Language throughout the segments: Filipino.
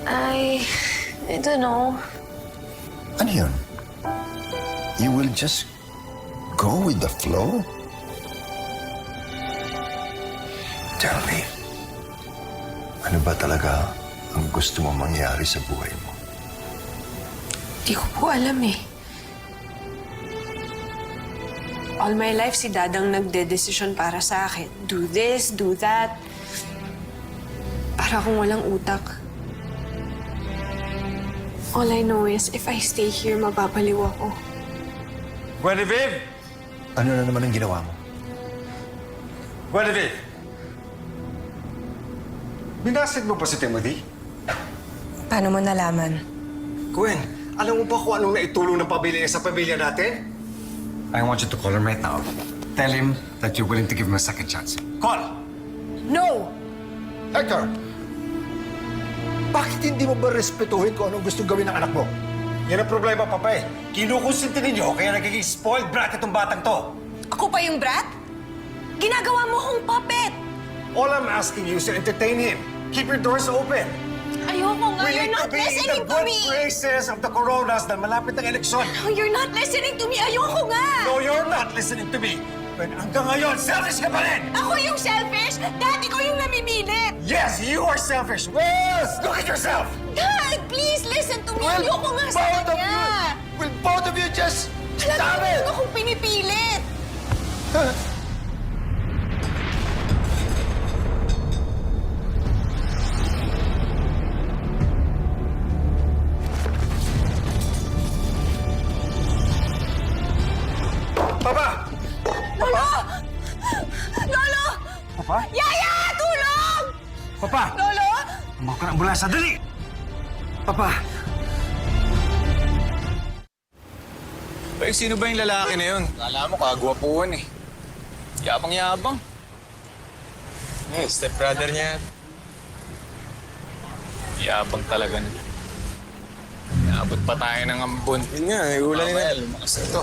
I don't know. Ano yun? You will just go with the flow? Tell me, ano ba talaga ang gusto mo mangyari sa buhay mo? Di ko po alam eh. All my life, si Dadang nagde-desisyon para sa akin. Do this, do that. Para akong walang utak. All I know is, if I stay here, mababaliw ako. Guinevere! Ano na naman ang ginawa mo? Guinevere! Binasid mo pa si Timothy? Paano mo nalaman? Gwen, alam mo ba kung anong naitulong ng pamilya sa pamilya natin? I want you to call him right now. Tell him that you're willing to give him a second chance. Call! No! Hector! Bakit hindi mo ba respetuhin kung anong gustong gawin ng anak mo? Yan ang problema, Papa eh. Kinukonsinti ninyo, kaya nagiging spoiled brat itong batang to. Ako pa yung brat? Ginagawa mo akong puppet! All I'm asking you is to entertain him. Keep your doors open. Ayoko nga, you're not listening to me! The good graces of the Coronas dahil malapit ang eleksyon. No, you're not listening to me! Ayoko nga! No, you're not listening to me. But hanggang ngayon, selfish ka pa rin! Ako yung selfish! Dati ko yung namimilit! Yes, you are selfish. Yes! Look at yourself! Dad, please listen to me! Ayoko nga sa kanya! Will both of you just stop Talagang it? yun akong pinipilit! Papa! Lolo! Lolo! Papa? Yaya! Tulong! Papa! Lolo! Tumawag ka ng ambulansya, dali! Papa! Sino ba yung lalaki na yun? Kala mo, kagwapuan eh. Yabang-yabang. Eh, stepbrother niya. Yabang talaga niya. Naabot pa tayo ng ambon. Yun nga, ulan nila. Lumakas ito.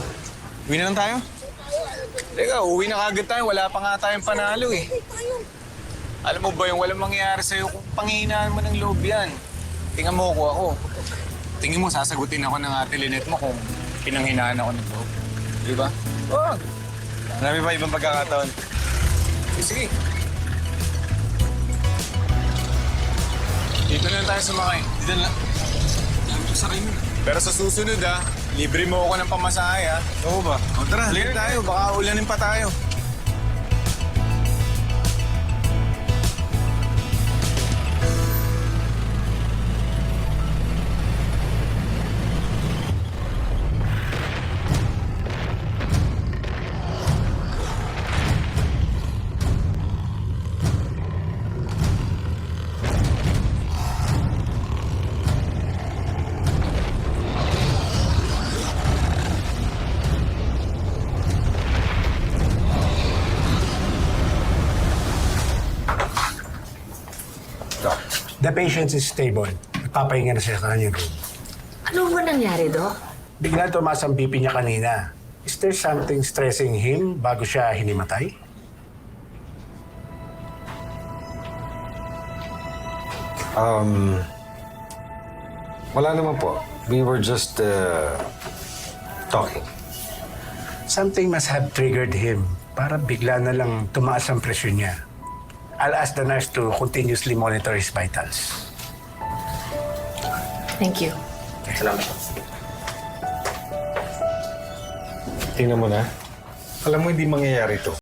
Uwi na lang tayo? Teka, uwi na kagad tayo. Wala pa nga tayong panalo eh. Alam mo ba yung walang mangyayari sa'yo kung panghihinaan mo ng loob yan? Tingnan mo ako. Tingin mo, sasagutin ako ng ate Lynette mo kung pinanghinaan ako ng loob. Di ba? Oo. Marami pa ibang pagkakataon. Sige. Dito na lang tayo sumakay. Dito na lang. Pero sa susunod libre mo ako ng pamasahe Oo ba? O tara, halika tayo. Baka ulanin pa tayo. The patient is stable. Nagpapahinga na siya sa kanyang room. Ano ba nangyari, Dok? Bigla tumaas ang BP niya kanina. Is there something stressing him bago siya hinimatay? Wala naman po. We were just talking. Something must have triggered him para bigla na lang tumaas ang presyon niya. I'll ask the nurse to continuously monitor his vitals. Thank you. Salamat. Tingnan mo na. Alam mo, hindi mangyayari to.